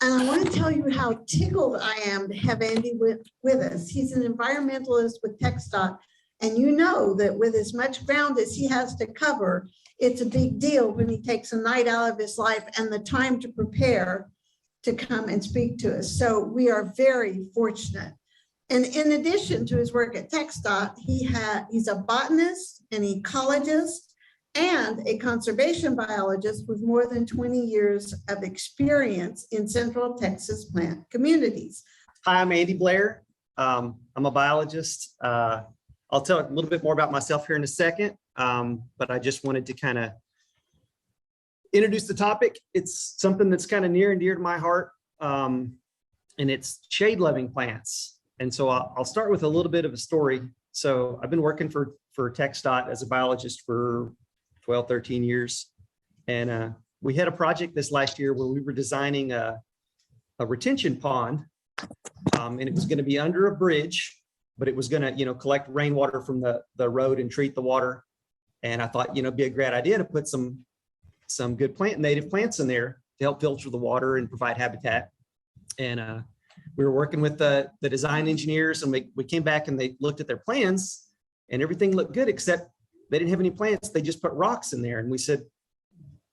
And I want to tell you how tickled I am to have Andy with us. He's an environmentalist with TxDOT, and you know that with as much ground as he has to cover, it's a big deal when he takes a night out of his life and the time to prepare to come and speak to us. So we are very fortunate. And in addition to his work at TxDOT, he's a botanist, an ecologist, and a conservation biologist with more than 20 years of experience in Central Texas plant communities. Hi, I'm Andy Blair. I'm a biologist. I'll tell a little bit more about myself here in a second, but I just wanted to kind of introduce the topic. It's something that's kind of near and dear to my heart, and it's shade-loving plants. And so I'll start with a little bit of a story. So I've been working for TxDOT as a biologist for 12, 13 years. And we had a project this last year where we were designing a retention pond, and it was going to be under a bridge, but it was going to, collect rainwater from the road and treat the water. And I thought, it'd be a great idea to put some good native plants in there to help filter the water and provide habitat. And we were working with the design engineers, and we came back and they looked at their plans and everything looked good, except they didn't have any plants. They just put rocks in there. And we said,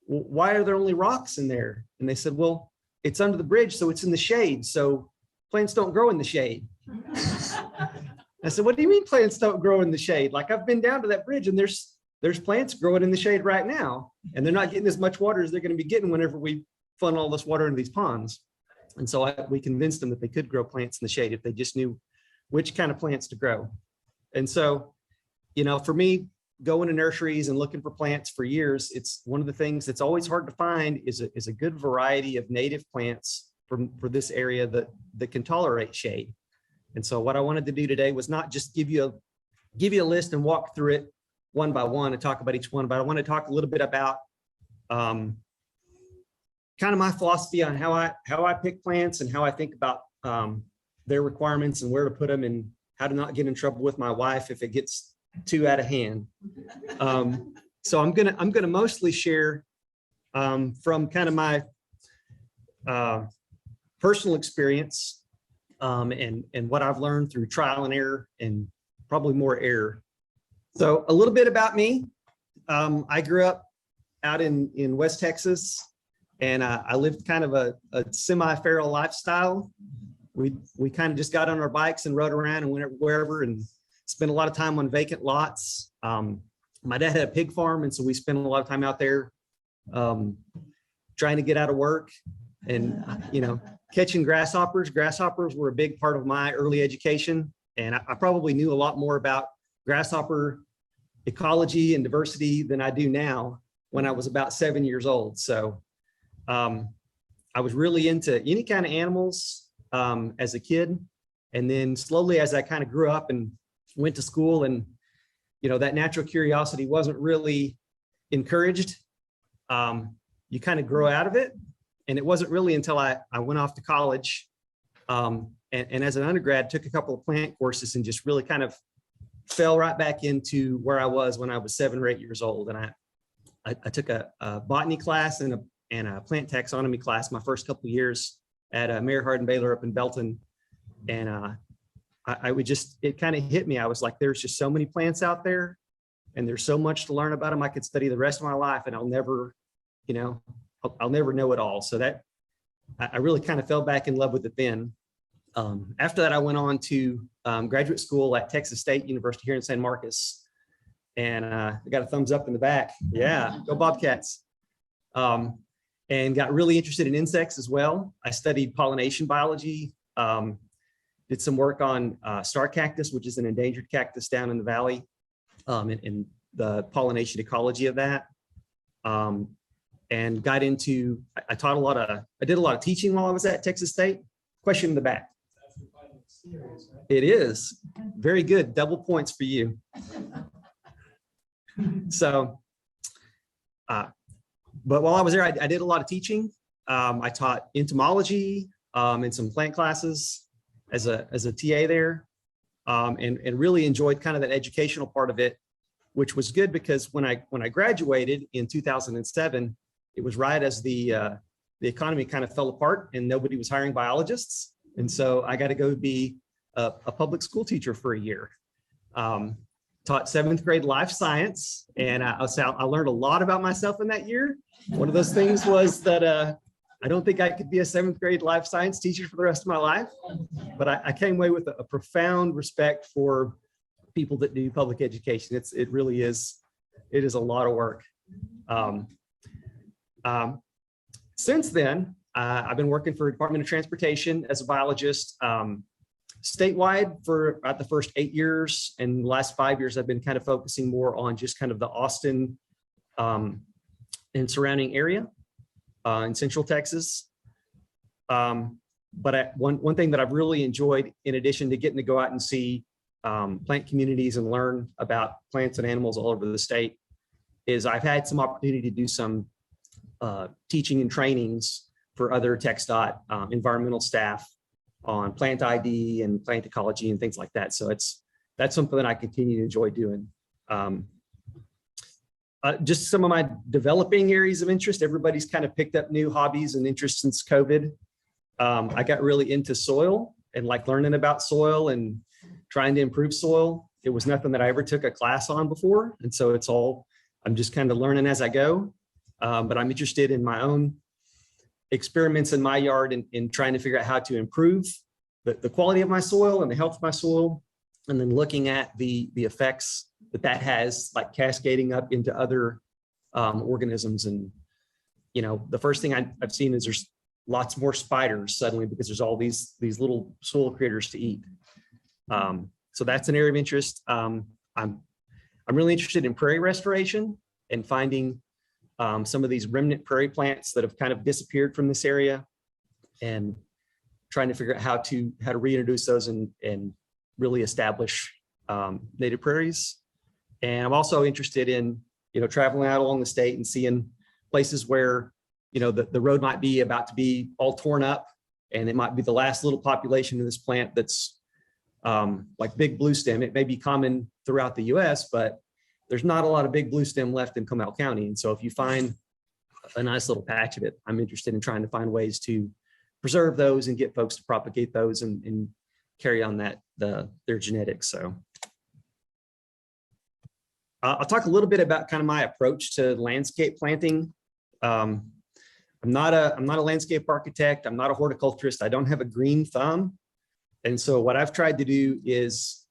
well, why are there only rocks in there? And they said, well, it's under the bridge, so it's in the shade. So plants don't grow in the shade. I said, what do you mean plants don't grow in the shade? Like, I've been down to that bridge and there's plants growing in the shade right now, and they're not getting as much water as they're going to be getting whenever we funnel all this water into these ponds. And so we convinced them that they could grow plants in the shade if they just knew which kind of plants to grow. And so, for me, going to nurseries and looking for plants for years, it's one of the things that's always hard to find is a good variety of native plants for this area that can tolerate shade. And so what I wanted to do today was not just give you a list and walk through it one by one and talk about each one, but I want to talk a little bit about kind of my philosophy on how I pick plants and how I think about their requirements and where to put them and how to not get in trouble with my wife if it gets too out of hand. So I'm gonna mostly share from kind of my personal experience and what I've learned through trial and error, and probably more error. So a little bit about me. I grew up out in West Texas, and I lived kind of a semi-feral lifestyle. We kind of just got on our bikes and rode around and went wherever and spent a lot of time on vacant lots. My dad had a pig farm, and so we spent a lot of time out there trying to get out of work and, catching grasshoppers. Grasshoppers were a big part of my early education, and I probably knew a lot more about grasshopper ecology and diversity than I do now when I was about 7 years old. So I was really into any kind of animals as a kid. And then slowly, as I kind of grew up and went to school, and that natural curiosity wasn't really encouraged, you kind of grow out of it. And it wasn't really until I went off to college and as an undergrad took a couple of plant courses and just really kind of fell right back into where I was when I was 7 or 8 years old. And I took a botany class and a plant taxonomy class my first couple of years at Mayor Hardin Baylor up in Belton. And it kind of hit me. I was like, there's just so many plants out there, and there's so much to learn about them. I could study the rest of my life, and I'll never know it all. So that I really kind of fell back in love with it then. After that, I went on to graduate school at Texas State University here in San Marcos, and I got a thumbs up in the back. Yeah, go Bobcats. And got really interested in insects as well. I studied pollination biology, did some work on star cactus, which is an endangered cactus down in the valley, and the pollination ecology of that. And got into, I did a lot of teaching while I was at Texas State. Question in the back. It is. Very good. Double points for you. So, but while I was there, I did a lot of teaching. I taught entomology and some plant classes as a TA there, and really enjoyed kind of that educational part of it, which was good because when I graduated in 2007, it was right as the the economy kind of fell apart and nobody was hiring biologists. And so I got to go be a public school teacher for a year. Taught 7th grade life science, and I learned a lot about myself in that year. One of those things was that I don't think I could be a 7th grade life science teacher for the rest of my life, but I came away with a profound respect for people that do public education. It really is, it is a lot of work. Since then, I've been working for the Department of Transportation as a biologist. Statewide for about the first 8 years, and the last 5 years, I've been kind of focusing more on just kind of the Austin and surrounding area in Central Texas. But one thing that I've really enjoyed, in addition to getting to go out and see plant communities and learn about plants and animals all over the state, is I've had some opportunity to do some teaching and trainings for other TxDOT environmental staff on plant ID and plant ecology and things like that. So that's something that I continue to enjoy doing. Just some of my developing areas of interest. Everybody's kind of picked up new hobbies and interests since COVID. I got really into soil and like learning about soil and trying to improve soil. It was nothing that I ever took a class on before. And so it's all, I'm just kind of learning as I go. But I'm interested in my own experiments in my yard and trying to figure out how to improve the quality of my soil and the health of my soil, and then looking at the effects that has, like cascading up into other organisms. And you know, the first thing I've seen is there's lots more spiders suddenly because there's all these little soil critters to eat. So that's an area of interest. I'm really interested in prairie restoration and finding some of these remnant prairie plants that have kind of disappeared from this area, and trying to figure out how to reintroduce those and really establish native prairies. And I'm also interested in, you know, traveling out along the state and seeing places where, you know, the road might be about to be all torn up, and it might be the last little population of this plant that's like big blue stem. It may be common throughout the US, but there's not a lot of big blue stem left in Comal County. And so if you find a nice little patch of it, I'm interested in trying to find ways to preserve those and get folks to propagate those and carry on their genetics. So I'll talk a little bit about kind of my approach to landscape planting. I'm not a landscape architect. I'm not a horticulturist. I don't have a green thumb. And so what I've tried to do is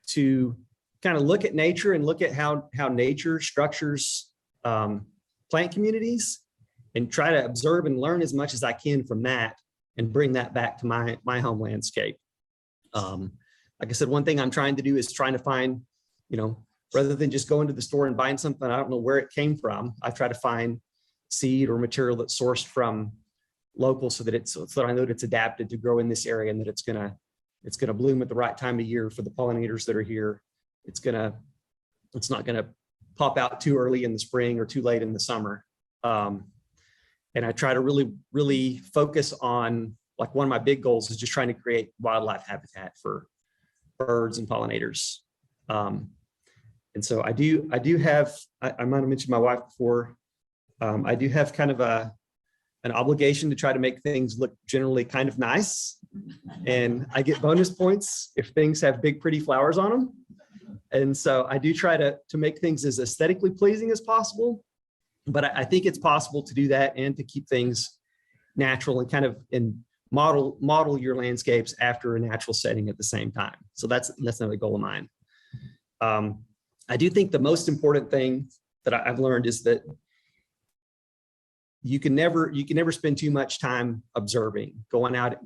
to kind of look at nature and look at how nature structures plant communities, and try to observe and learn as much as I can from that and bring that back to my home landscape. Like I said, one thing I'm trying to do is trying to find, you know, rather than just going to the store and buying something I don't know where it came from, I try to find seed or material that's sourced from local, so that I know that it's adapted to grow in this area, and that it's gonna bloom at the right time of year for the pollinators that are here. It's not gonna pop out too early in the spring or too late in the summer. And I try to really focus on, like, one of my big goals is just trying to create wildlife habitat for birds and pollinators. And so I do have, I might have mentioned my wife before, I do have kind of an obligation to try to make things look generally kind of nice. And I get bonus points if things have big, pretty flowers on them. And so I do try to make things as aesthetically pleasing as possible. But I think it's possible to do that and to keep things natural and kind of model your landscapes after a natural setting at the same time. So that's another goal of mine. I do think the most important thing that I've learned is that you can never spend too much time observing, going out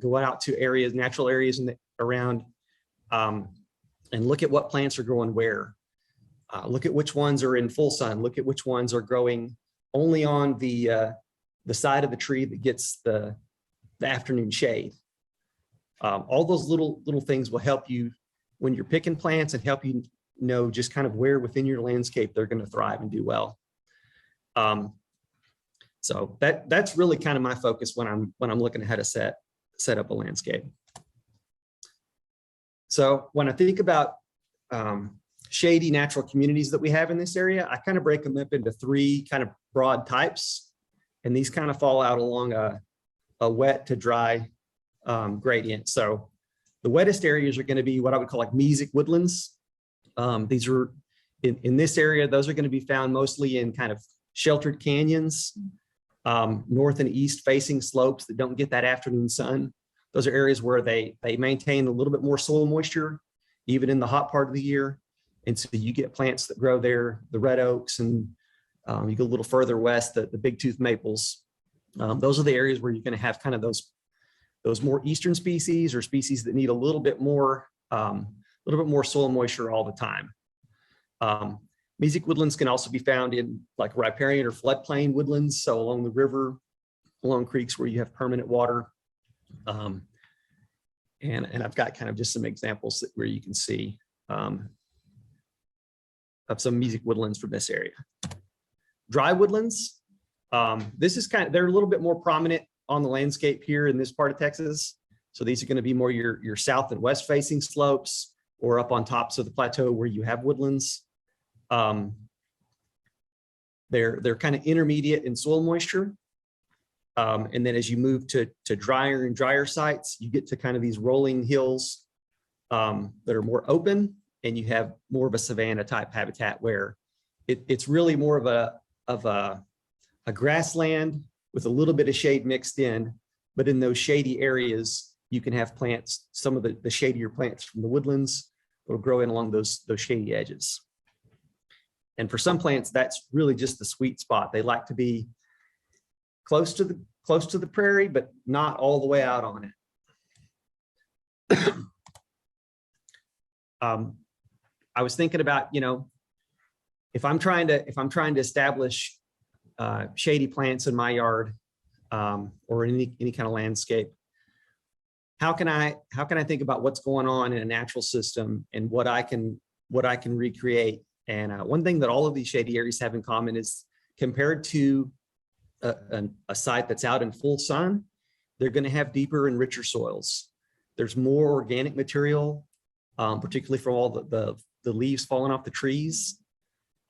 to areas, natural areas around, and look at what plants are growing where. Look at which ones are in full sun. Look at which ones are growing only on the side of the tree that gets the afternoon shade. All those little things will help you when you're picking plants, and help you know just kind of where within your landscape they're going to thrive and do well. So that's really kind of my focus when I'm looking at how to set up a landscape. So when I think about shady natural communities that we have in this area, I kind of break them up into three kind of broad types. and these kind of fall out along a wet to dry gradient. So the wettest areas are going to be what I would call like mesic woodlands. These are in this area, those are going to be found mostly in kind of sheltered canyons, north and east facing slopes that don't get that afternoon sun. Those are areas where they maintain a little bit more soil moisture, even in the hot part of the year. And so you get plants that grow there, the red oaks, and you go a little further west, the big tooth maples. Those are the areas where you're going to have kind of those more eastern species, or species that need a little bit more soil moisture all the time. Mesic woodlands can also be found in like riparian or floodplain woodlands, so along the river, along creeks where you have permanent water. And I've got kind of just some examples where you can see of some mesic woodlands from this area. Dry woodlands, this is they're a little bit more prominent on the landscape here in this part of Texas. So these are going to be more your south and west facing slopes, or up on tops of the plateau where you have woodlands. They're kind of intermediate in soil moisture. And then as you move to drier and drier sites, you get to kind of these rolling hills that are more open, and you have more of a savanna type habitat where it's really more of a grassland with a little bit of shade mixed in. But in those shady areas, you can have plants, some of the shadier plants from the woodlands will grow in along those shady edges. And for some plants, that's really just the sweet spot. They like to be close to the prairie, but not all the way out on it. I was thinking about, if I'm trying to establish shady plants in my yard, or in any kind of landscape, how can I think about what's going on in a natural system and what I can recreate? And one thing that all of these shady areas have in common is, compared to a site that's out in full sun, they're going to have deeper and richer soils. There's more organic material, particularly from all the leaves falling off the trees.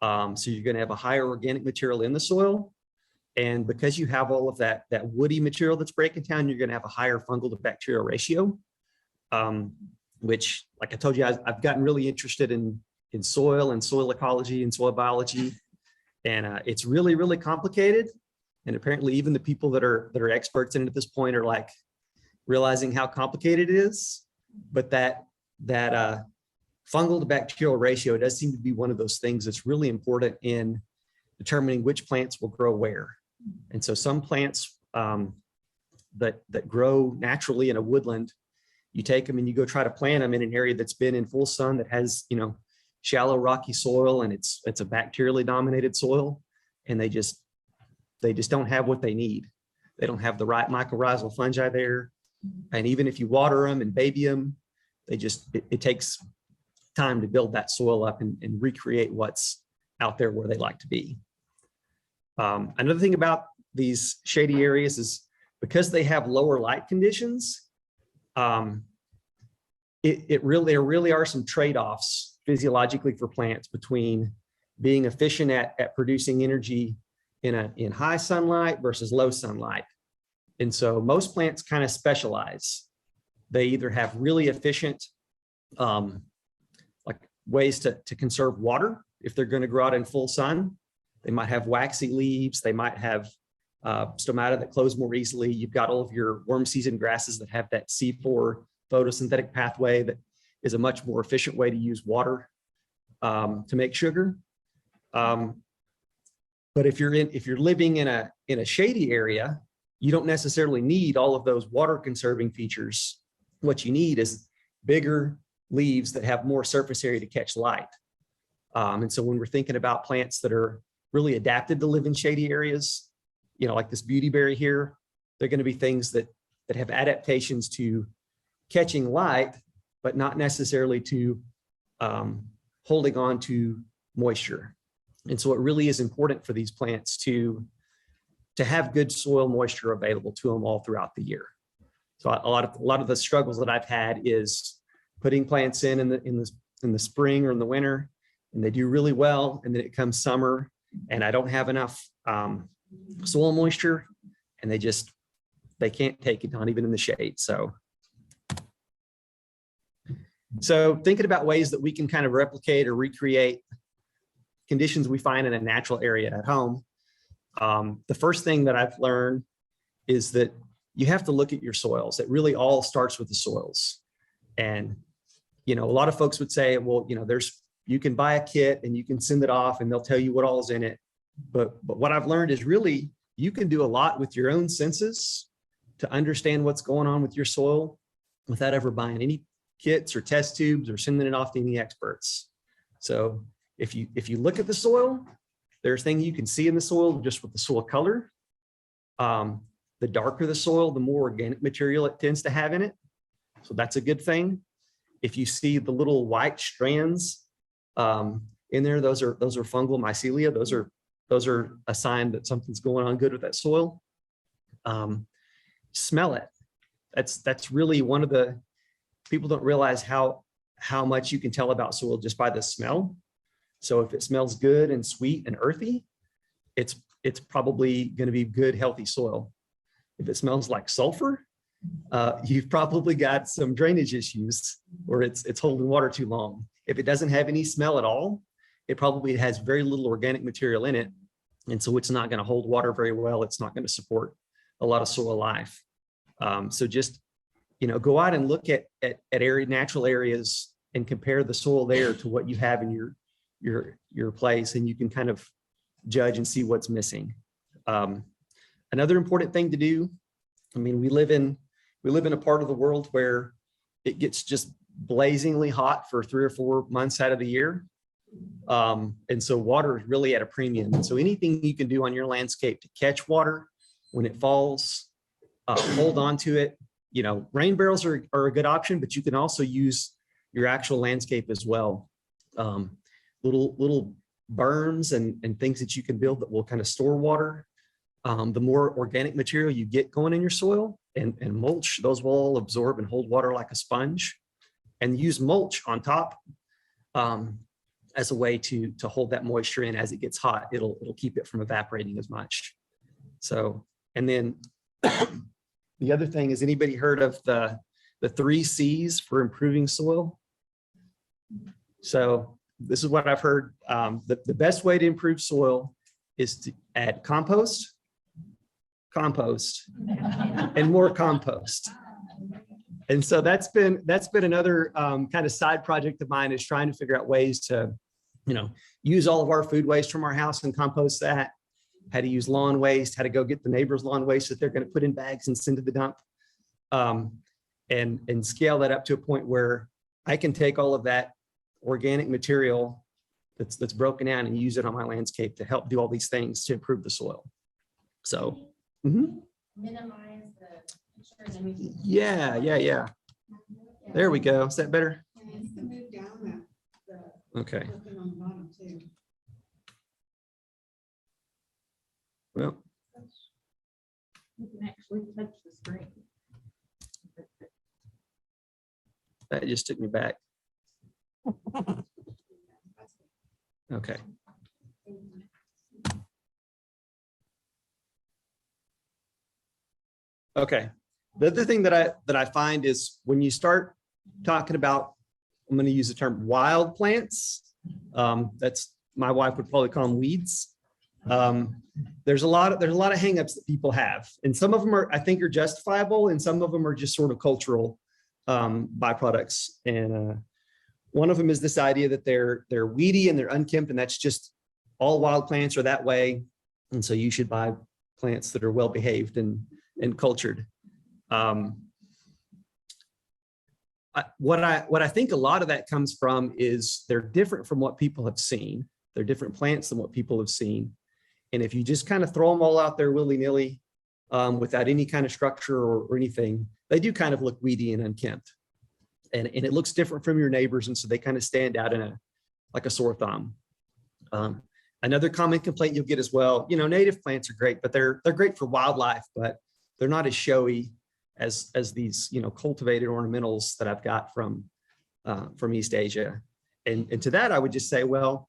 So you're going to have a higher organic material in the soil. And because you have all of that woody material that's breaking down, you're going to have a higher fungal to bacterial ratio, which, like I told you, I've gotten really interested in soil and soil ecology and soil biology. And it's really, really complicated. And apparently even the people that are experts in it at this point are like realizing how complicated it is. But that fungal to bacterial ratio does seem to be one of those things that's really important in determining which plants will grow where. And so some plants that grow naturally in a woodland, you take them and you go try to plant them in an area that's been in full sun, that has, shallow rocky soil, and it's a bacterially dominated soil, and they just don't have what they need. They don't have the right mycorrhizal fungi there. And even if you water them and baby them, it takes time to build that soil up and recreate what's out there where they like to be. Another thing about these shady areas is, because they have lower light conditions, there really are some trade-offs physiologically for plants between being efficient at producing energy in high sunlight versus low sunlight. And so most plants kind of specialize. They either have really efficient like ways to conserve water if they're going to grow out in full sun. They might have waxy leaves. They might have stomata that close more easily. You've got all of your worm season grasses that have that C4 photosynthetic pathway that is a much more efficient way to use water to make sugar. But if you're living in a shady area, you don't necessarily need all of those water conserving features. What you need is bigger leaves that have more surface area to catch light. And so when we're thinking about plants that are really adapted to live in shady areas, like this beautyberry here, they're going to be things that have adaptations to catching light, but not necessarily to holding on to moisture. And so it really is important for these plants to have good soil moisture available to them all throughout the year. So a lot of the struggles that I've had is putting plants in the spring or in the winter, and they do really well, and then it comes summer, and I don't have enough soil moisture, and they can't take it, not even in the shade. So thinking about ways that we can kind of replicate or recreate conditions we find in a natural area at home. The first thing that I've learned is that you have to look at your soils. It really all starts with the soils. And, a lot of folks would say, well, you can buy a kit and you can send it off and they'll tell you what all is in it. But what I've learned is really, you can do a lot with your own senses to understand what's going on with your soil without ever buying any kits or test tubes or sending it off to any experts. So if you look at the soil, there's things you can see in the soil just with the soil color. The darker the soil, the more organic material it tends to have in it. So that's a good thing. If you see the little white strands in there, those are fungal mycelia. Those are a sign that something's going on good with that soil. Smell it. That's really one of the, people don't realize how much you can tell about soil just by the smell. So if it smells good and sweet and earthy, it's probably going to be good, healthy soil. If it smells like sulfur, you've probably got some drainage issues or it's holding water too long. If it doesn't have any smell at all, it probably has very little organic material in it. And so it's not going to hold water very well. It's not going to support a lot of soil life. So just, go out and look at natural areas and compare the soil there to what you have in your place, and you can kind of judge and see what's missing. Another important thing to do, we live in a part of the world where it gets just blazingly hot for 3 or 4 months out of the year. And so water is really at a premium. And so anything you can do on your landscape to catch water when it falls, hold on to it. Rain barrels are a good option, but you can also use your actual landscape as well. Little berms and things that you can build that will kind of store water. The more organic material you get going in your soil and mulch, those will all absorb and hold water like a sponge. And use mulch on top as a way to hold that moisture in as it gets hot. It'll keep it from evaporating as much. So, and then the other thing is, anybody heard of the 3 C's for improving soil? So this is what I've heard. The best way to improve soil is to add compost, and more compost. And so that's been another kind of side project of mine, is trying to figure out ways to, use all of our food waste from our house and compost that, how to use lawn waste, how to go get the neighbor's lawn waste that they're going to put in bags and send to the dump, and scale that up to a point where I can take all of that organic material that's broken down and use it on my landscape to help do all these things to improve the soil. So minimize the picture and then we can. Yeah. There we go. Is that better? Move down that. Okay. Looking on the bottom too. Well, You can actually touch the screen. that just took me back. Okay. Okay. The other thing that I find is when you start talking about, I'm going to use the term wild plants. That's, my wife would probably call them weeds. There's a lot of hangups that people have, and some of them I think are justifiable, and some of them are just sort of cultural byproducts. And one of them is this idea that they're weedy and they're unkempt, and that's just all wild plants are that way. And so you should buy plants that are well behaved and cultured. What I think a lot of that comes from is they're different from what people have seen. They're different plants than what people have seen. And if you just kind of throw them all out there willy-nilly without any kind of structure or anything, they do kind of look weedy and unkempt. And it looks different from your neighbors. And so they kind of stand out in like a sore thumb. Another common complaint you'll get as well, native plants are great, but they're great for wildlife, but they're not as showy as these, cultivated ornamentals that I've got from East Asia. And to that, I would just say, well,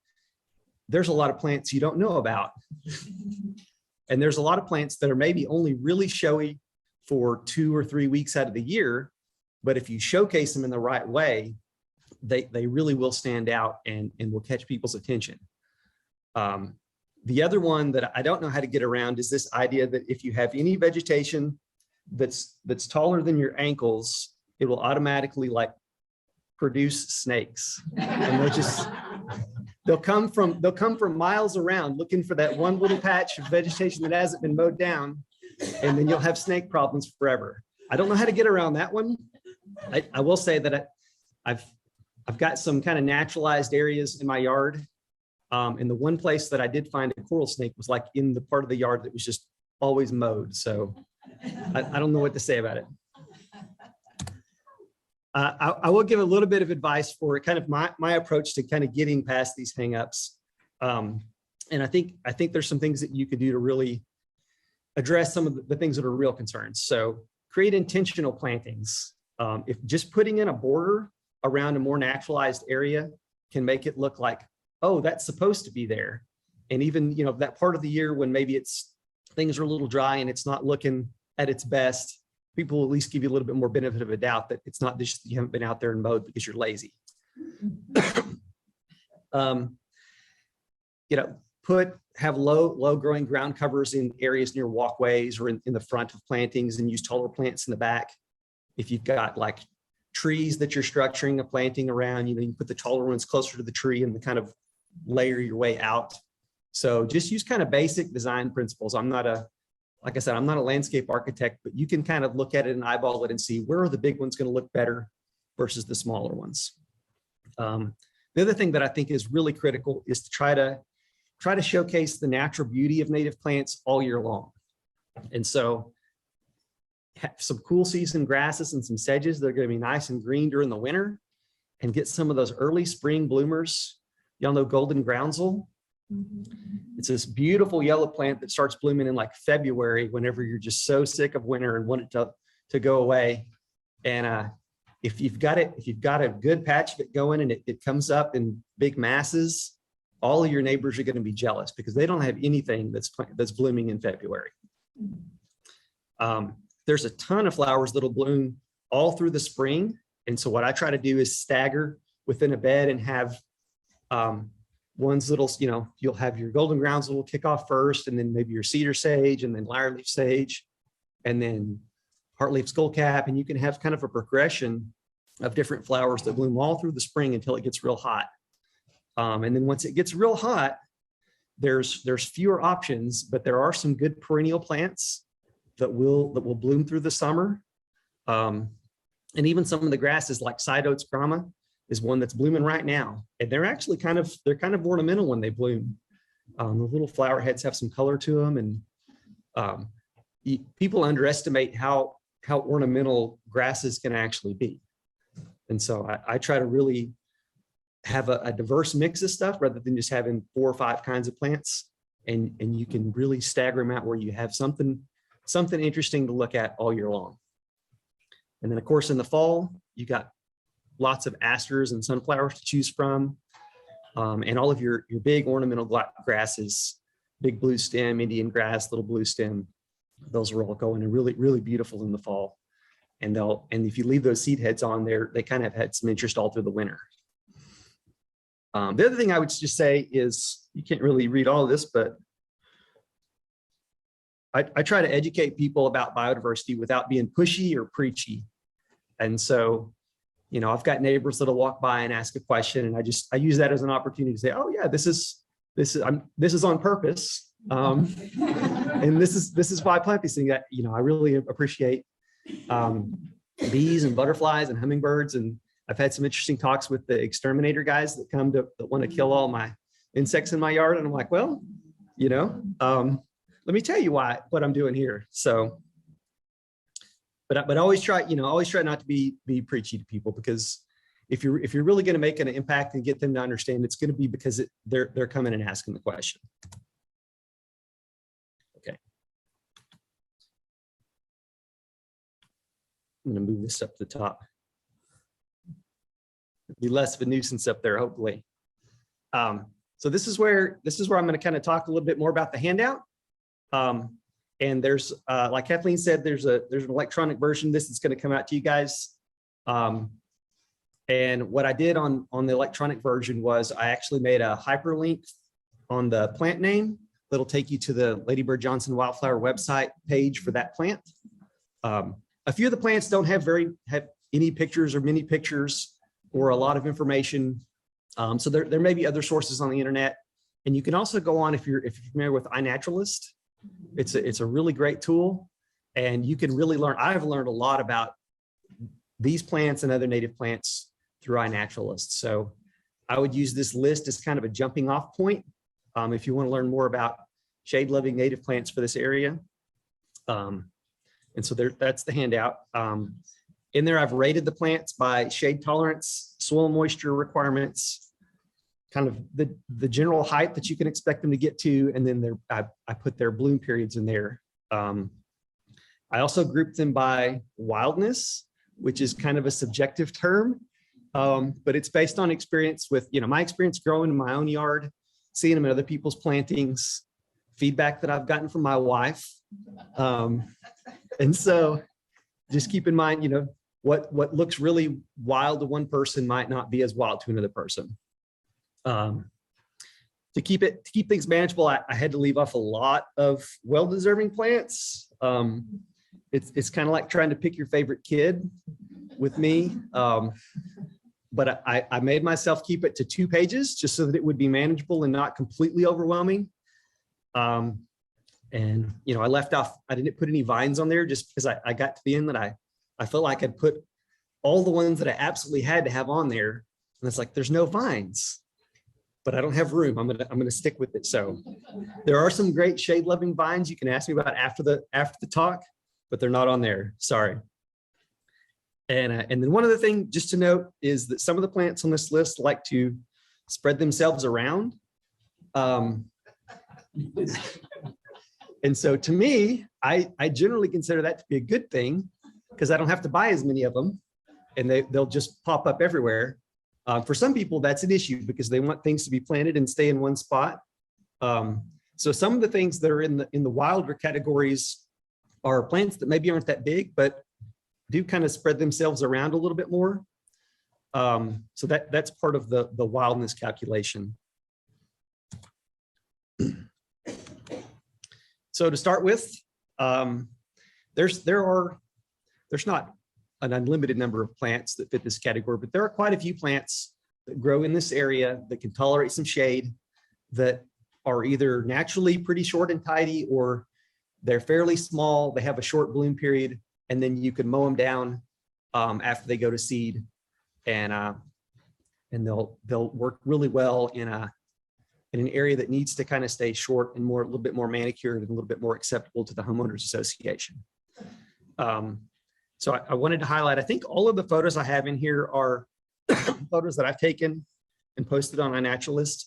there's a lot of plants you don't know about. And there's a lot of plants that are maybe only really showy for 2 or 3 weeks out of the year. But if you showcase them in the right way, they really will stand out and will catch people's attention. The other one that I don't know how to get around is this idea that if you have any vegetation that's taller than your ankles, it will automatically like produce snakes. And they'll come from miles around looking for that one little patch of vegetation that hasn't been mowed down, and then you'll have snake problems forever. I don't know how to get around that one. I will say that I've got some kind of naturalized areas in my yard. And the one place that I did find a coral snake was like in the part of the yard that was just always mowed. So I don't know what to say about it. I will give a little bit of advice for kind of my approach to kind of getting past these hangups. And I think there's some things that you could do to really address some of the things that are real concerns. So create intentional plantings. If just putting in a border around a more naturalized area can make it look like, oh, that's supposed to be there. And even, that part of the year when maybe things are a little dry and it's not looking at its best, people will at least give you a little bit more benefit of a doubt that it's not just you haven't been out there and mowed because you're lazy. Have low growing ground covers in areas near walkways or in the front of plantings, and use taller plants in the back. If you've got like trees that you're structuring a planting around, you put the taller ones closer to the tree and kind of layer your way out. So just use kind of basic design principles. Like I said, I'm not a landscape architect, but you can kind of look at it and eyeball it and see where are the big ones going to look better versus the smaller ones. The other thing that I think is really critical is to try to showcase the natural beauty of native plants all year long. And so have some cool season grasses and some sedges that are going to be nice and green during the winter, and get some of those early spring bloomers. Y'all know golden groundsel? It's this beautiful yellow plant that starts blooming in like February whenever you're just so sick of winter and want it to go away. And if you've got a good patch of it going and it comes up in big masses, all of your neighbors are going to be jealous because they don't have anything that's blooming in February. There's a ton of flowers that'll bloom all through the spring. And so what I try to do is stagger within a bed and have ones little, you'll have your golden groundsel will kick off first, and then maybe your cedar sage, and then lyre-leaf sage, and then heartleaf skullcap. And you can have kind of a progression of different flowers that bloom all through the spring until it gets real hot. And then once it gets real hot, there's fewer options, but there are some good perennial plants that will bloom through the summer. And even some of the grasses like side oats grama is one that's blooming right now. And they're actually kind of ornamental when they bloom. The little flower heads have some color to them, and people underestimate how ornamental grasses can actually be. And so I try to really have a diverse mix of stuff rather than just having 4 or 5 kinds of plants, and you can really stagger them out where you have something interesting to look at all year long. And then of course in the fall, you got lots of asters and sunflowers to choose from, and all of your big ornamental grasses, big blue stem, Indian grass, little blue stem, those are all going and really, really beautiful in the fall. And if you leave those seed heads on there, they kind of had some interest all through the winter. The other thing I would just say is, you can't really read all of this, but I try to educate people about biodiversity without being pushy or preachy. And so, I've got neighbors that'll walk by and ask a question, and I use that as an opportunity to say, oh yeah, this is on purpose. And this is why I plant these things. I really appreciate bees and butterflies and hummingbirds. And I've had some interesting talks with the exterminator guys that want to kill all my insects in my yard. And I'm like, well, let me tell you what I'm doing here. So, but I always try not to be preachy to people, because if you're really going to make an impact and get them to understand, it's going to be because they're coming and asking the question. Okay. I'm going to move this up to the top. It'll be less of a nuisance up there, hopefully. So this is where I'm going to kind of talk a little bit more about the handout. And there's, like Kathleen said, there's an electronic version. This is going to come out to you guys. And what I did on the electronic version was I actually made a hyperlink on the plant name that'll take you to the Lady Bird Johnson Wildflower website page for that plant. A few of the plants don't have any pictures or many pictures or a lot of information. So there may be other sources on the internet. And you can also go on, if you're familiar with iNaturalist, it's a really great tool, and you can really learn. I've learned a lot about these plants and other native plants through iNaturalist. So I would use this list as kind of a jumping off point if you want to learn more about shade loving native plants for this area. And so that's the handout. In there, I've rated the plants by shade tolerance, soil moisture requirements, kind of the general height that you can expect them to get to, and then I put their bloom periods in there. I also grouped them by wildness, which is kind of a subjective term, but it's based on experience with, my experience growing in my own yard, seeing them in other people's plantings, feedback that I've gotten from my wife. And so just keep in mind, what looks really wild to one person might not be as wild to another person. To keep things manageable, I had to leave off a lot of well-deserving plants. It's kind of like trying to pick your favorite kid with me. But I made myself keep it to 2 pages just so that it would be manageable and not completely overwhelming. And I left off, I didn't put any vines on there just because I got to the end that I felt like I'd put all the ones that I absolutely had to have on there. And it's like, there's no vines, but I don't have room. I'm gonna stick with it. So there are some great shade loving vines you can ask me about after the talk, but they're not on there. Sorry. And then one other thing just to note is that some of the plants on this list like to spread themselves around. And so to me, I generally consider that to be a good thing because I don't have to buy as many of them and they'll just pop up everywhere. For some people, that's an issue because they want things to be planted and stay in one spot. So some of the things that are in the wilder categories are plants that maybe aren't that big, but do kind of spread themselves around a little bit more. So that's part of the wildness calculation. So to start with, there's not an unlimited number of plants that fit this category, but there are quite a few plants that grow in this area that can tolerate some shade, that are either naturally pretty short and tidy, or they're fairly small, they have a short bloom period, and then you can mow them down after they go to seed, and they'll work really well in an area that needs to kind of stay short and a little bit more manicured and a little bit more acceptable to the homeowners association. So I wanted to highlight, I think all of the photos I have in here are photos that I've taken and posted on iNaturalist,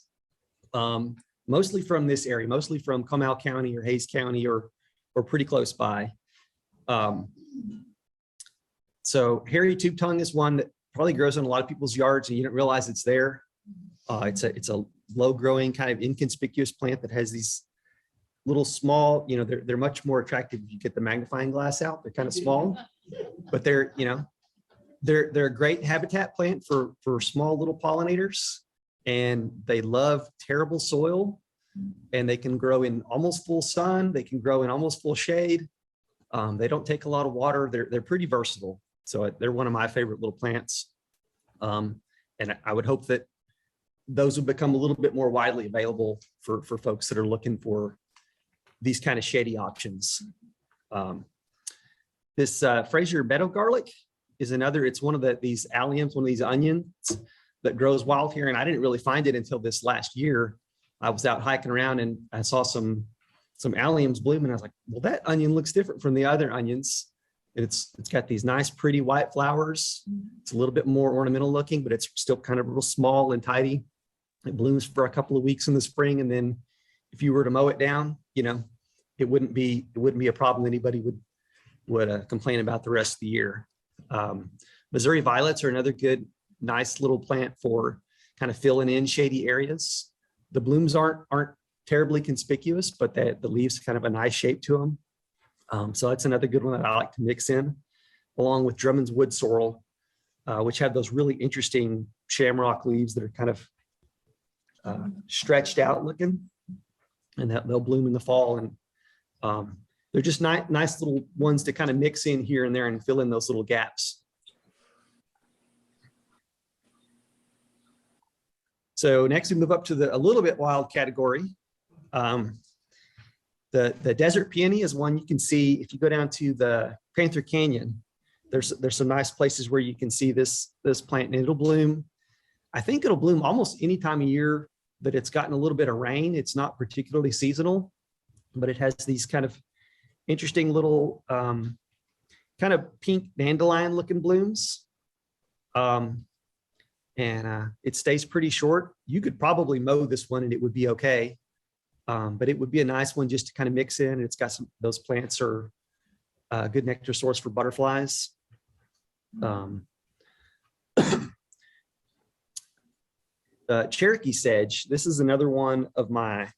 mostly from this area, mostly from Comal County or Hayes County or pretty close by. So hairy tube tongue is one that probably grows in a lot of people's yards and you don't realize it's there. It's a low growing kind of inconspicuous plant that has these little small, they're much more attractive if you get the magnifying glass out. They're kind of small, but they're a great habitat plant for small little pollinators, and they love terrible soil, and they can grow in almost full sun. They can grow in almost full shade. They don't take a lot of water. They're pretty versatile. So they're one of my favorite little plants. And I would hope that those would become a little bit more widely available for folks that are looking for these kind of shady options. This Fraser meadow garlic is another, it's one of these alliums, one of these onions that grows wild here. And I didn't really find it until this last year. I was out hiking around and I saw some alliums bloom, and I was like, well, that onion looks different from the other onions. It's got these nice, pretty white flowers. It's a little bit more ornamental looking, but it's still kind of real small and tidy. It blooms for a couple of weeks in the spring, and then if you were to mow it down, it wouldn't be a problem anybody would complain about the rest of the year. Missouri violets are another good, nice little plant for kind of filling in shady areas. The blooms aren't terribly conspicuous, but the leaves kind of a nice shape to them. So that's another good one that I like to mix in, along with Drummond's wood sorrel, which have those really interesting shamrock leaves that are kind of stretched out looking, and that they'll bloom in the fall. And they're just nice little ones to kind of mix in here and there and fill in those little gaps. So next we move up to a little bit wild category. The desert peony is one you can see if you go down to the Panther Canyon. There's some nice places where you can see this plant, and it'll bloom. I think it'll bloom almost any time of year that it's gotten a little bit of rain. It's not particularly seasonal, but it has these kind of interesting little kind of pink dandelion looking blooms. It stays pretty short. You could probably mow this one and it would be okay. But it would be a nice one just to kind of mix in. It's got those plants are a good nectar source for butterflies. Cherokee sedge. This is another one of my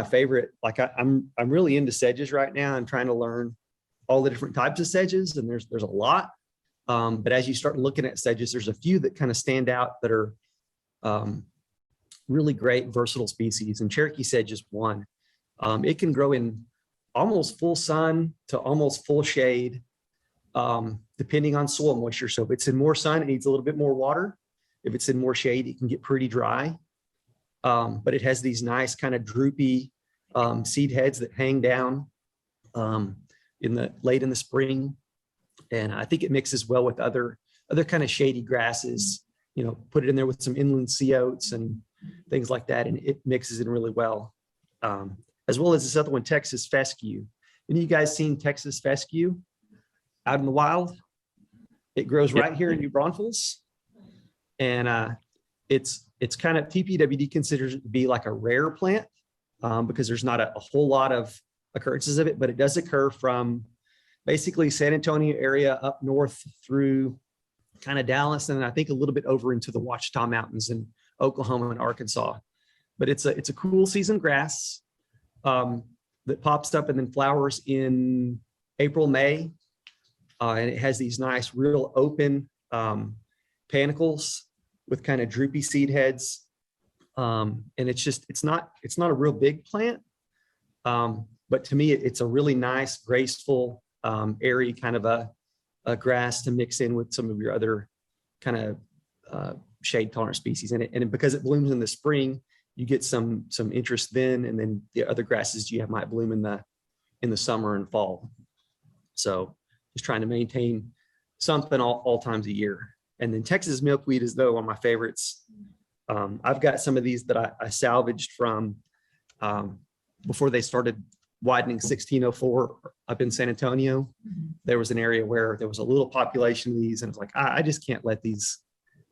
favorite. Like I'm really into sedges right now. I'm trying to learn all the different types of sedges, and there's a lot. But as you start looking at sedges, there's a few that kind of stand out that are really great versatile species, and Cherokee sedge is one. It can grow in almost full sun to almost full shade, depending on soil moisture. So if it's in more sun, it needs a little bit more water. If it's in more shade, it can get pretty dry. But it has these nice kind of droopy seed heads that hang down late in the spring. And I think it mixes well with other kind of shady grasses. You know, put it in there with some inland sea oats and things like that, and it mixes in really well. As well as this other one, Texas fescue. Any of you guys seen Texas fescue out in the wild? It grows right here in New Braunfels, and it's kind of TPWD considers it to be like a rare plant because there's not a whole lot of occurrences of it, but it does occur from basically San Antonio area up north through kind of Dallas, and I think a little bit over into the Ouachita Mountains in Oklahoma and Arkansas. But it's a cool season grass that pops up and then flowers in April, May. And it has these nice, real open panicles with kind of droopy seed heads. And it's not a real big plant. But to me, it's a really nice, graceful, airy kind of a grass to mix in with some of your other kind of shade tolerant species. And because it blooms in the spring, you get some interest then, and then the other grasses you have might bloom in the summer and fall. So just trying to maintain something all times a year. And then Texas milkweed is though one of my favorites. I've got some of these that I salvaged from before they started widening 1604 up in San Antonio. There was an area where there was a little population of these, and it's like, I just can't let these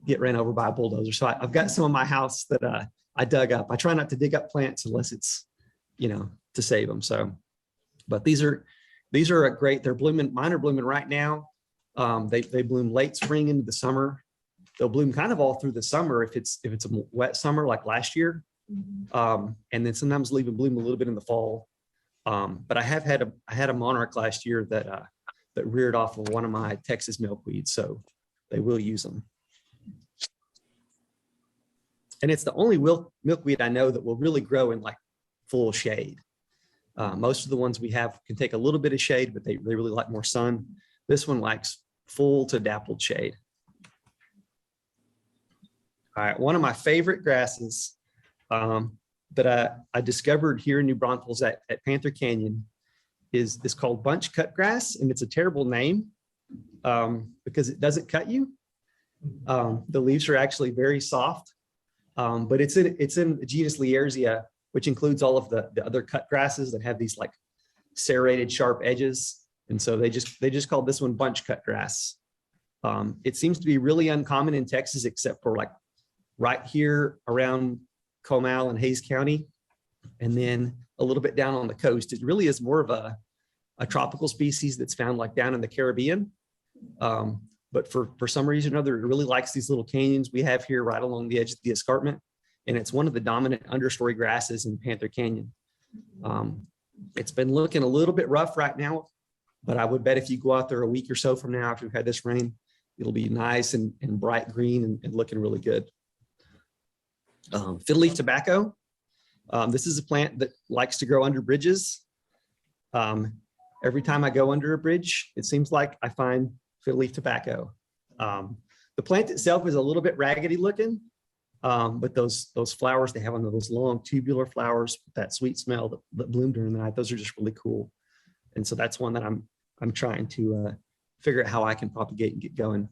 get ran over by a bulldozer. So I've got some in my house that I dug up. I try not to dig up plants unless it's, to save them. So, but these are great. They're blooming. Mine are blooming right now. They bloom late spring into the summer. They'll bloom kind of all through the summer if it's a wet summer like last year, and then sometimes leave and bloom a little bit in the fall. But I had a monarch last year that reared off of one of my Texas milkweeds, so they will use them. And it's the only milkweed I know that will really grow in like full shade. Most of the ones we have can take a little bit of shade, but they really like more sun. This one likes full to dappled shade. All right, one of my favorite grasses that I discovered here in New Braunfels at Panther Canyon is called bunch cut grass, and it's a terrible name because it doesn't cut you. The leaves are actually very soft, but it's in the genus Liersia, which includes all of the other cut grasses that have these like serrated sharp edges, and so they just called this one bunch cut grass. It seems to be really uncommon in Texas, except for like right here around Comal and Hayes County, and then a little bit down on the coast. It really is more of a tropical species that's found like down in the Caribbean. But for some reason or other, it really likes these little canyons we have here right along the edge of the escarpment. and it's one of the dominant understory grasses in Panther Canyon. It's been looking a little bit rough right now, but I would bet if you go out there a week or so from now after we've had this rain, it'll be nice and bright green and looking really good. Fiddle leaf tobacco. This is a plant that likes to grow under bridges. Every time I go under a bridge, it seems like I find fiddle leaf tobacco. The plant itself is a little bit raggedy looking, but those flowers they have on those long tubular flowers, that sweet smell that bloom during the night, those are just really cool. And so that's one that I'm trying to figure out how I can propagate and get going.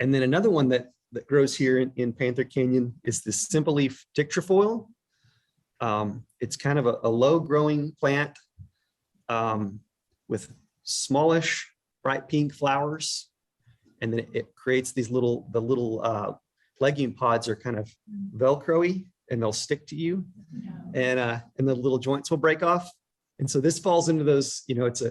And then another one that grows here in Panther Canyon is this simple leaf dictrofoil. It's kind of a low growing plant with smallish bright pink flowers. And then it creates these little legume pods are kind of Velcro-y and they'll stick to you, and the little joints will break off. And so this falls into those, it's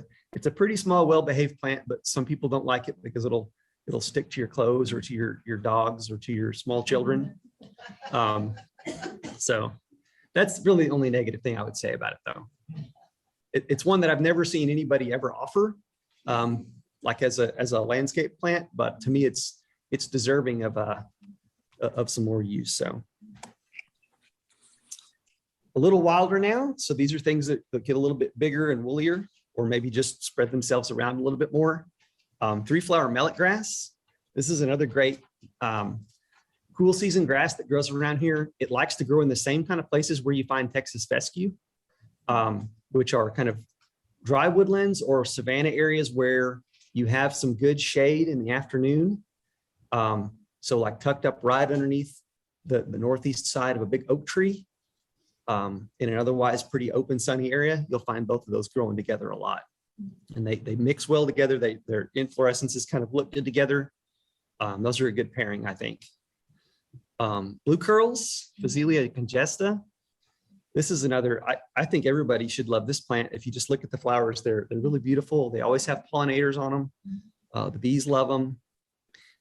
a pretty small, well-behaved plant, but some people don't like it because it'll stick to your clothes or to your dogs or to your small children. So that's really the only negative thing I would say about it, though. It's one that I've never seen anybody ever offer, like as a landscape plant, but to me, it's deserving of some more use. So a little wilder now. So these are things that get a little bit bigger and woollier, or maybe just spread themselves around a little bit more. 3-flower millet grass. This is another great cool season grass that grows around here. It likes to grow in the same kind of places where you find Texas fescue, which are kind of dry woodlands or savanna areas where you have some good shade in the afternoon. So like tucked up right underneath the northeast side of a big oak tree, in an otherwise pretty open sunny area, you'll find both of those growing together a lot. And they mix well together. Their inflorescences kind of look good together. Those are a good pairing, I think. Blue curls, Phacelia congesta. This is another, I think everybody should love this plant. If you just look at the flowers, they're really beautiful. They always have pollinators on them. The bees love them.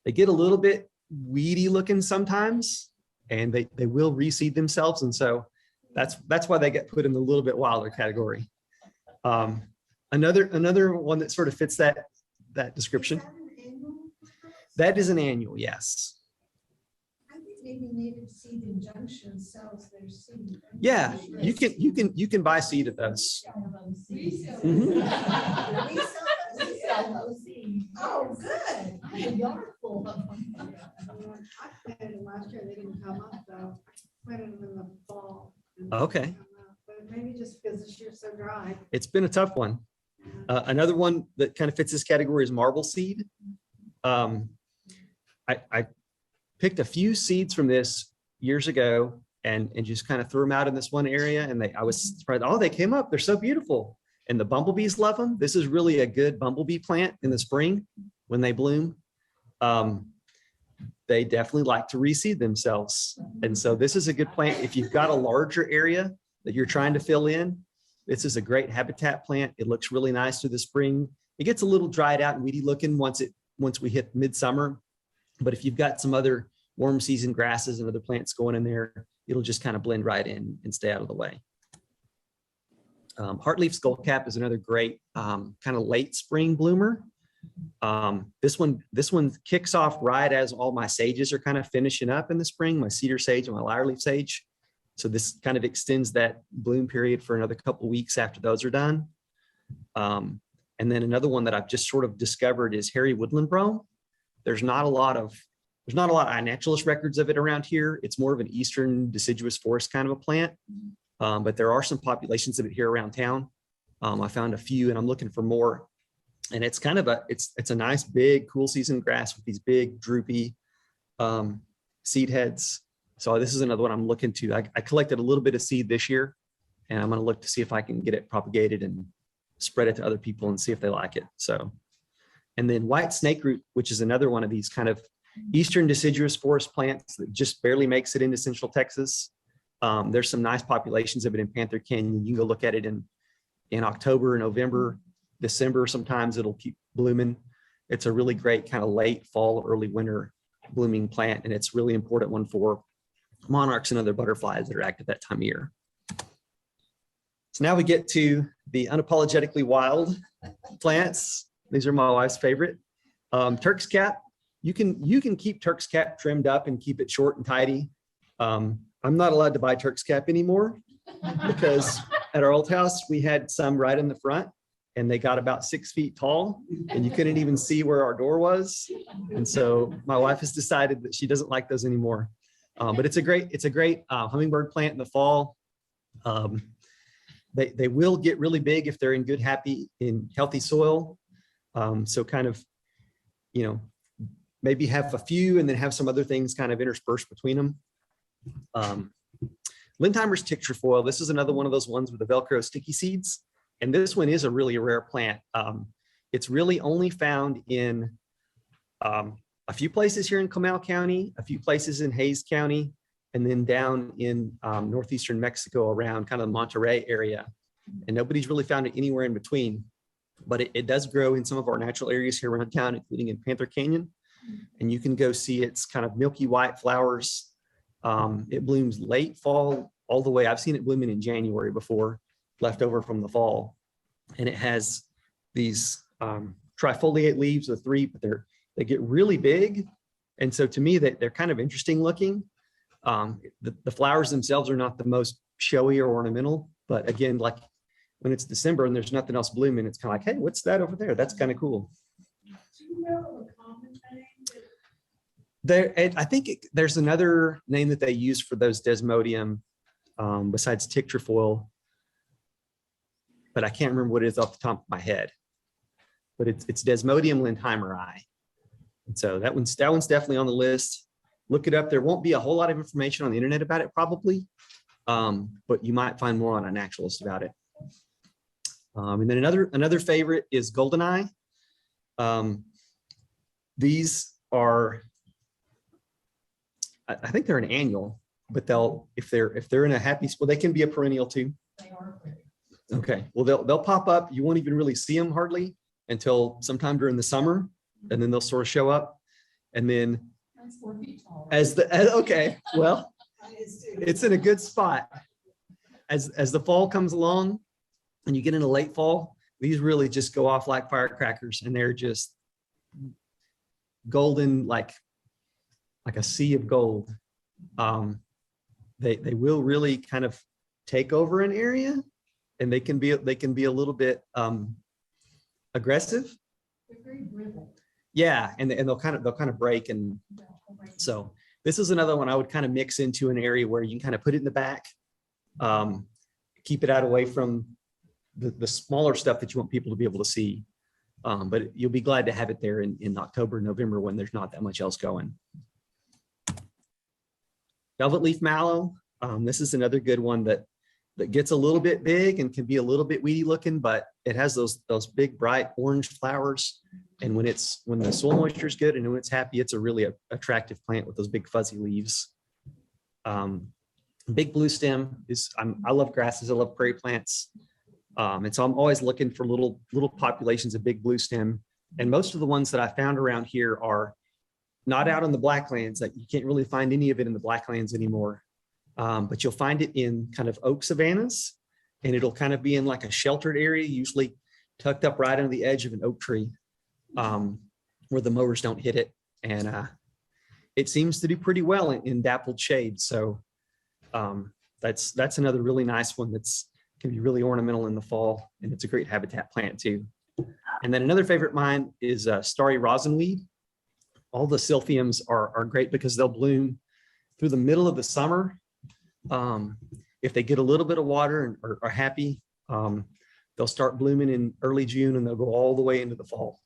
They get a little bit weedy looking sometimes, and they will reseed themselves. And so that's why they get put in the little bit wilder category. Another one that sort of fits that description. That is an annual, yes. I think maybe Native Seed and Junction sells their seed. Yeah, you can buy seed of those. Oh, good. I have a yard full of them. I planted them last year. They didn't come up though. I planted them in the fall. Okay. But maybe just because this year's so dry. It's been a tough one. Another one that kind of fits this category is marble seed. I picked a few seeds from this years ago and just kind of threw them out in this one area. And I was surprised, oh, they came up. They're so beautiful. And the bumblebees love them. This is really a good bumblebee plant in the spring when they bloom. They definitely like to reseed themselves. And so this is a good plant. If you've got a larger area that you're trying to fill in, this is a great habitat plant. It looks really nice through the spring. It gets a little dried out and weedy looking once we hit midsummer. But if you've got some other warm season grasses and other plants going in there, it'll just kind of blend right in and stay out of the way. Heartleaf skullcap is another great kind of late spring bloomer. This one kicks off right as all my sages are kind of finishing up in the spring, my cedar sage and my lyre-leaf sage. So this kind of extends that bloom period for another couple of weeks after those are done. And then another one that I've just sort of discovered is hairy woodland brome. There's not a lot of iNaturalist records of it around here. It's more of an eastern deciduous forest kind of a plant. But there are some populations of it here around town. I found a few and I'm looking for more. And it's kind of it's a nice big cool season grass with these big droopy seed heads. So this is another one I'm looking to. I collected a little bit of seed this year and I'm going to look to see if I can get it propagated and spread it to other people and see if they like it. So, and then white snakeroot, which is another one of these kind of eastern deciduous forest plants that just barely makes it into central Texas. There's some nice populations of it in Panther Canyon. You can go look at it in October, November, December. Sometimes it'll keep blooming. It's a really great kind of late fall, early winter blooming plant. And it's really important one for monarchs and other butterflies that are active that time of year. So now we get to the unapologetically wild plants. These are my wife's favorite. Turk's cap. You can keep Turk's cap trimmed up and keep it short and tidy. I'm not allowed to buy Turk's cap anymore because at our old house, we had some right in the front and they got about 6 feet tall and you couldn't even see where our door was. And so my wife has decided that she doesn't like those anymore. But it's a great hummingbird plant in the fall. They will get really big if they're in good, healthy soil. So kind of, maybe have a few and then have some other things kind of interspersed between them. Lindheimer's tick trefoil. This is another one of those ones with the Velcro sticky seeds. And this one is a really rare plant. It's really only found in a few places here in Comal County, a few places in Hays County, and then down in northeastern Mexico around kind of the Monterrey area. And nobody's really found it anywhere in between. But it does grow in some of our natural areas here around town, including in Panther Canyon. And you can go see its kind of milky white flowers. It blooms late fall all the way. I've seen it blooming in January before, left over from the fall. And it has these trifoliate leaves with 3, but they get really big. And so to me, they're kind of interesting looking. The flowers themselves are not the most showy or ornamental, but again, like when it's December and there's nothing else blooming, it's kind of like, hey, what's that over there? That's kind of cool. Do you know a common name? I think there's another name that they use for those desmodium besides tick trefoil, but I can't remember what it is off the top of my head. But it's Desmodium lindheimeri. And so that one's definitely on the list. Look it up. There won't be a whole lot of information on the internet about it probably, but you might find more on a naturalist about it. And then another favorite is goldeneye. These are, I think they're an annual, but if they're in a happy spot, they can be a perennial too. They are pretty. Okay, well they'll pop up. You won't even really see them hardly until sometime during the summer, and then they'll sort of show up. And then That's 4 feet tall. okay, well, it's in a good spot. As the fall comes along and you get into late fall, these really just go off like firecrackers, and they're just golden, like a sea of gold. They will really kind of take over an area, and they can be a little bit aggressive. They're very brittle. Yeah, and they'll kind of break. And so this is another one I would kind of mix into an area where you can kind of put it in the back, keep it out away from the smaller stuff that you want people to be able to see. But you'll be glad to have it there in October, November, when there's not that much else going. Velvet leaf mallow. This is another good one that gets a little bit big and can be a little bit weedy looking, but it has those big bright orange flowers. And when the soil moisture is good and when it's happy, it's a really attractive plant with those big fuzzy leaves. Big blue stem I love grasses. I love prairie plants. And so I'm always looking for little populations of big blue stem. And most of the ones that I found around here are not out on the Blacklands. That you can't really find any of it in the Blacklands anymore. But you'll find it in kind of oak savannas, and it'll kind of be in like a sheltered area, usually tucked up right under the edge of an oak tree, where the mowers don't hit it. And it seems to do pretty well in dappled shade. So that's another really nice one can be really ornamental in the fall, and it's a great habitat plant too. And then another favorite of mine is starry rosinweed. All the silphiums are great because they'll bloom through the middle of the summer. If they get a little bit of water and are happy, they'll start blooming in early June and they'll go all the way into the fall.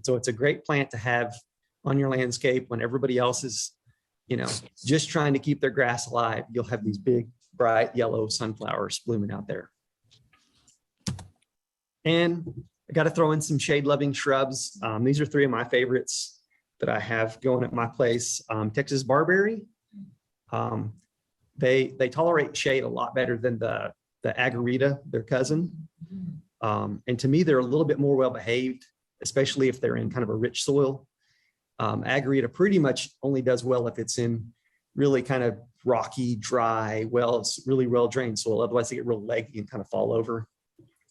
So it's a great plant to have on your landscape when everybody else is, just trying to keep their grass alive. You'll have these big, bright yellow sunflowers blooming out there. And I got to throw in some shade-loving shrubs. These are 3 of my favorites that I have going at my place. Texas barberry. They tolerate shade a lot better than the agarita, their cousin. And to me, they're a little bit more well-behaved, especially if they're in kind of a rich soil. Agarita pretty much only does well if it's in really kind of rocky, dry, well, it's really well drained soil. Otherwise they get real leggy and kind of fall over.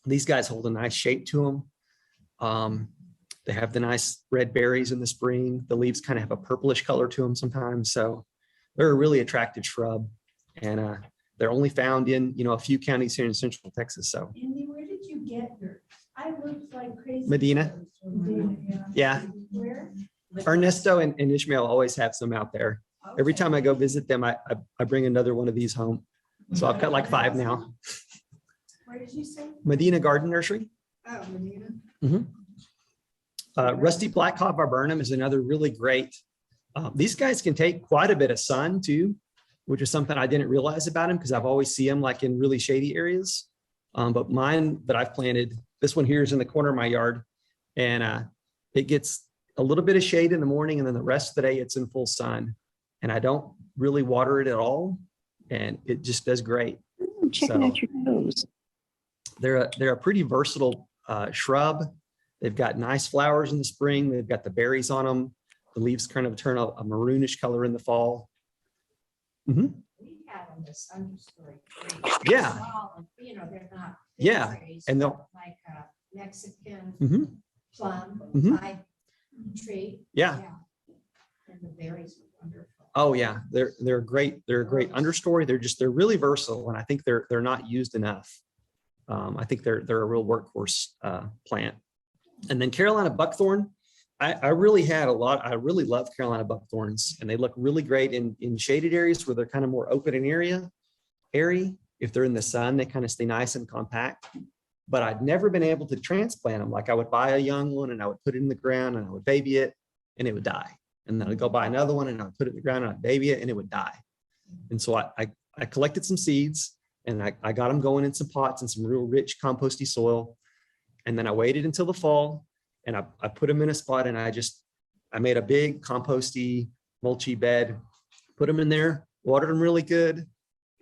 These guys hold a nice shape to them. They have the nice red berries in the spring. The leaves kind of have a purplish color to them sometimes. So they're a really attractive shrub, and they're only found in, a few counties here in Central Texas. So Andy, where did you get yours? I looked like crazy. Medina. Medina, Yeah. Where? Ernesto and Ishmael always have some out there. Every time I go visit them, I bring another one of these home. So I've got like 5 now. Where did you say? Medina Garden Nursery. Oh, Medina. Rusty Black Hog Viburnum is another really great. These guys can take quite a bit of sun too, which is something I didn't realize about them because I've always see them like in really shady areas. But mine that I've planted, this one here is in the corner of my yard, and it gets a little bit of shade in the morning, and then the rest of the day it's in full sun. And I don't really water it at all, and it just does great. I'm checking out your toes. They're a pretty versatile shrub. They've got nice flowers in the spring. They've got the berries on them. The leaves kind of turn a maroonish color in the fall. We had them this understory. Yeah. Small, they're not. big Yeah, trees, and but they'll- like a Mexican Mhm. plum Mhm. type tree. Yeah. And the berries were wonderful. Oh yeah, they're great. They're a great understory. They're really versatile, and I think they're not used enough. I think they're a real workhorse plant. And then Carolina buckthorn, I really love Carolina buckthorns, and they look really great in shaded areas where they're kind of more open and airy. If they're in the sun, they kind of stay nice and compact. But I'd never been able to transplant them. Like I would buy a young one and I would put it in the ground and I would baby it and it would die. And then I'd go buy another one and I would put it in the ground and I'd baby it and it would die. And so I collected some seeds and I got them going in some pots and some real rich composty soil. And then I waited until the fall and I put them in a spot, and I made a big composty, mulchy bed, put them in there, watered them really good,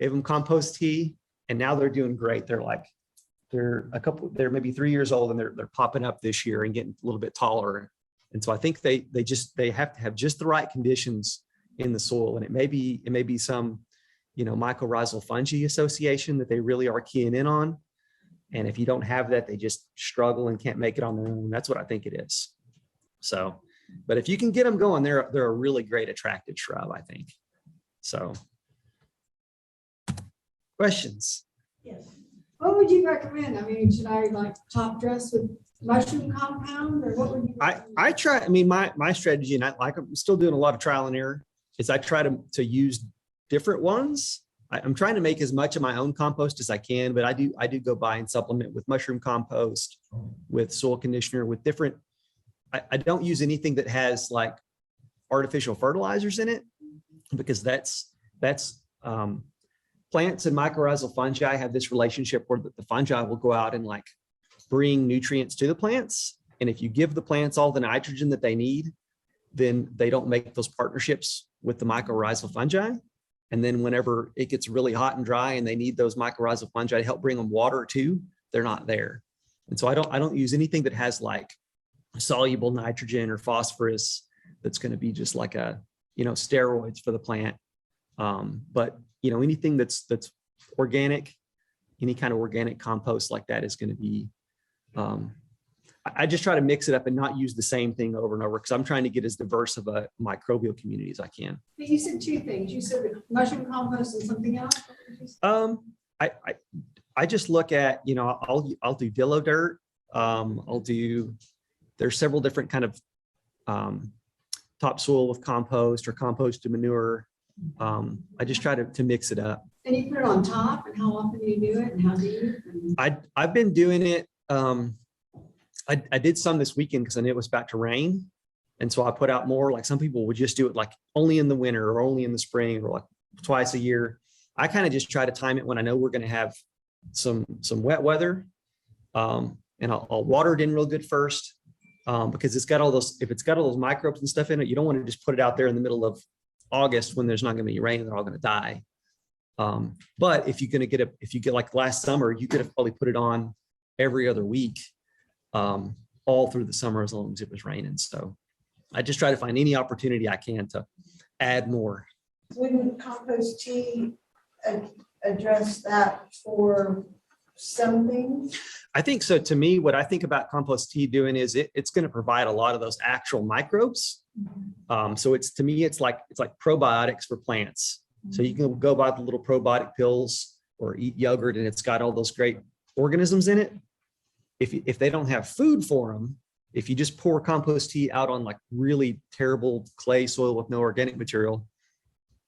gave them compost tea, and now they're doing great. They're maybe 3 years old, and they're popping up this year and getting a little bit taller. And so I think they have to have just the right conditions in the soil. And it may be some, mycorrhizal fungi association that they really are keying in on. And if you don't have that, they just struggle and can't make it on their own. That's what I think it is. So, but if you can get them going, they're a really great attractive shrub, I think. So, questions? Yes. What would you recommend? I mean, should I like top dress with mushroom compound, or what would you? I try. I mean, my strategy, and I'm still doing a lot of trial and error, is I try to use different ones. I'm trying to make as much of my own compost as I can, but I do go buy and supplement with mushroom compost, with soil conditioner, with different. I don't use anything that has like artificial fertilizers in it, because that's plants and mycorrhizal fungi have this relationship where the fungi will go out and like bring nutrients to the plants. And if you give the plants all the nitrogen that they need, then they don't make those partnerships with the mycorrhizal fungi. And then whenever it gets really hot and dry and they need those mycorrhizal fungi to help bring them water too, they're not there. And so I don't use anything that has like soluble nitrogen or phosphorus that's going to be just like steroids for the plant. But anything that's organic, any kind of organic compost like that is going to be, I just try to mix it up and not use the same thing over and over, because I'm trying to get as diverse of a microbial community as I can. But you said 2 things. You said mushroom compost and something else. I just look at, I'll do dillo dirt. There's several different kind of topsoil with compost or compost to manure. I just try to mix it up. And you put it on top, and how often do you do it, and how deep? I've been doing it. I did some this weekend because I knew it was about to rain. And so I put out more. Like some people would just do it like only in the winter or only in the spring or like twice a year. I kind of just try to time it when I know we're going to have some wet weather. And I'll water it in real good first, because if it's got all those microbes and stuff in it, you don't want to just put it out there in the middle of August when there's not going to be rain and they're all going to die. But if you get like last summer, you could have probably put it on every other week, all through the summer, as long as it was raining. So I just try to find any opportunity I can to add more. wouldn't compost tea address that for something? I think so. To me, what I think about compost tea doing is it's going to provide a lot of those actual microbes. So it's, to me, it's like probiotics for plants. So you can go buy the little probiotic pills or eat yogurt and it's got all those great organisms in it. If they don't have food for them, if you just pour compost tea out on like really terrible clay soil with no organic material,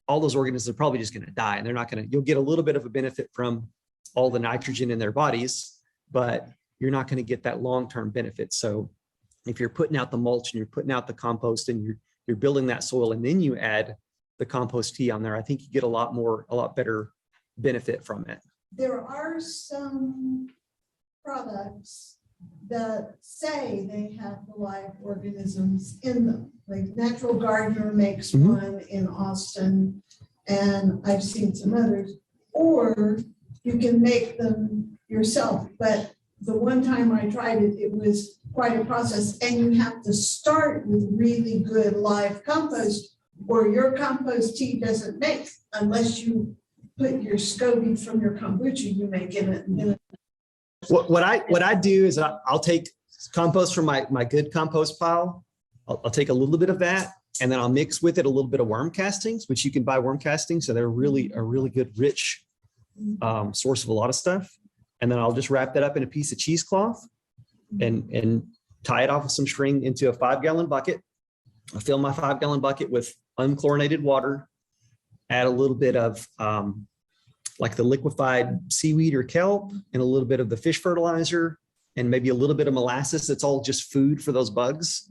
all those organisms are probably just going to die, and they're not going to, you'll get a little bit of a benefit from all the nitrogen in their bodies, but you're not going to get that long-term benefit. So if you're putting out the mulch and you're putting out the compost and you're building that soil, and then you add the compost tea on there, I think you get a lot better benefit from it. There are some products that say they have the live organisms in them. Like Natural Gardener makes one in Austin, and I've seen some others. Or you can make them yourself. But the one time I tried it, it was quite a process. And you have to start with really good live compost, or your compost tea doesn't make, unless you put your SCOBY from your kombucha you make in it. What I do is I'll take compost from my good compost pile. I'll take a little bit of that, and then I'll mix with it a little bit of worm castings, which you can buy worm castings. So they're really a really good, rich source of a lot of stuff. And then I'll just wrap that up in a piece of cheesecloth and tie it off with some string into a 5-gallon bucket. I fill my 5-gallon bucket with unchlorinated water, add a little bit of like the liquefied seaweed or kelp and a little bit of the fish fertilizer and maybe a little bit of molasses. That's all just food for those bugs.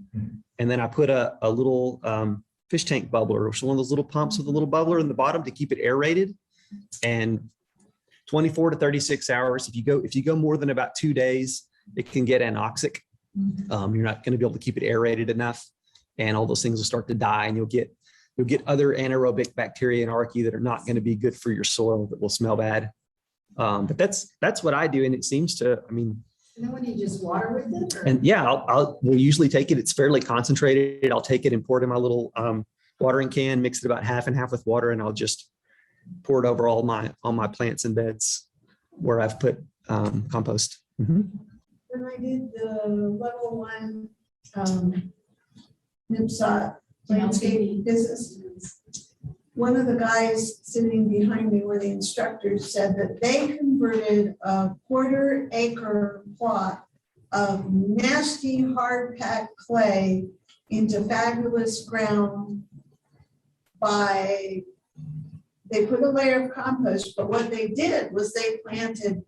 And then I put a little fish tank bubbler, which is one of those little pumps with a little bubbler in the bottom to keep it aerated. And 24 to 36 hours, if you go more than about 2 days, it can get anoxic. You're not going to be able to keep it aerated enough, and all those things will start to die, and you'll get other anaerobic bacteria and archaea that are not going to be good for your soil, that will smell bad. But that's what I do, and it seems to, I mean. And then when you just water with it? Or? And yeah, we'll usually take it. It's fairly concentrated. I'll take it and pour it in my little watering can, mix it about half and half with water, and I'll just pour it over all my plants and beds where I've put compost. When I did the level 1 NIPSOT landscape business, one of the guys sitting behind me, one of the instructors, said that they converted a 1/4 acre plot of nasty hard packed clay into fabulous ground they put a layer of compost, but what they did was they planted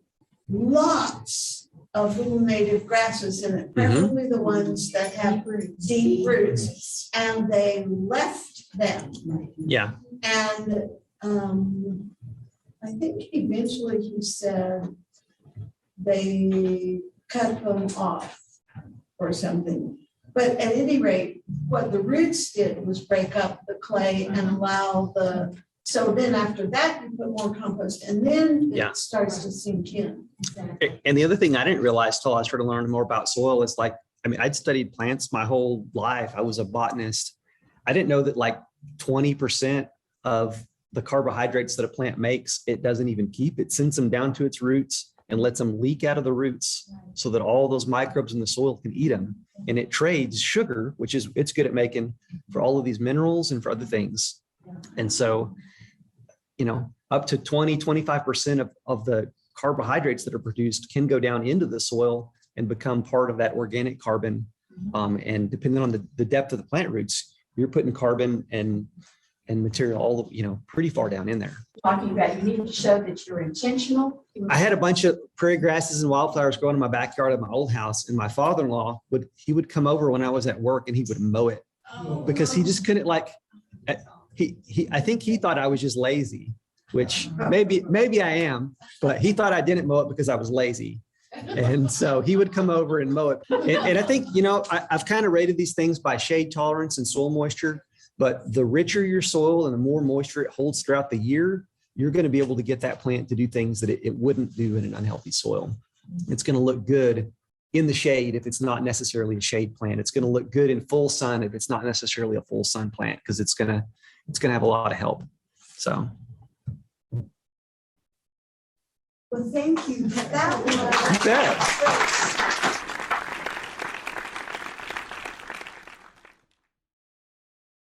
lots of little native grasses in it, preferably the ones that have deep roots, and they left them. Yeah. And I think eventually he said they cut them off or something. But at any rate, what the roots did was break up the clay and allow so then after that, you put more compost, and then it starts to sink in. And the other thing I didn't realize till I started learning more about soil is I'd studied plants my whole life. I was a botanist. I didn't know that like 20% of the carbohydrates that a plant makes, it doesn't even keep. It sends them down to its roots and lets them leak out of the roots so that all those microbes in the soil can eat them. And it trades sugar, which is, it's good at making for all of these minerals and for other things. And so, up to 25% of the carbohydrates that are produced can go down into the soil and become part of that organic carbon. And depending on the depth of the plant roots, you're putting carbon and material all, pretty far down in there. Talking about, you need to show that you're intentional. I had a bunch of prairie grasses and wildflowers growing in my backyard of my old house, and my father-in-law would come over when I was at work and he would mow it because he just couldn't I think he thought I was just lazy, which maybe I am, but he thought I didn't mow it because I was lazy. And so he would come over and mow it. And I think, I've kind of rated these things by shade tolerance and soil moisture, but the richer your soil and the more moisture it holds throughout the year, you're going to be able to get that plant to do things that it wouldn't do in an unhealthy soil. It's going to look good in the shade if it's not necessarily a shade plant. It's going to look good in full sun if it's not necessarily a full sun plant, because it's going to have a lot of help. So. Well, thank you. That was. You bet.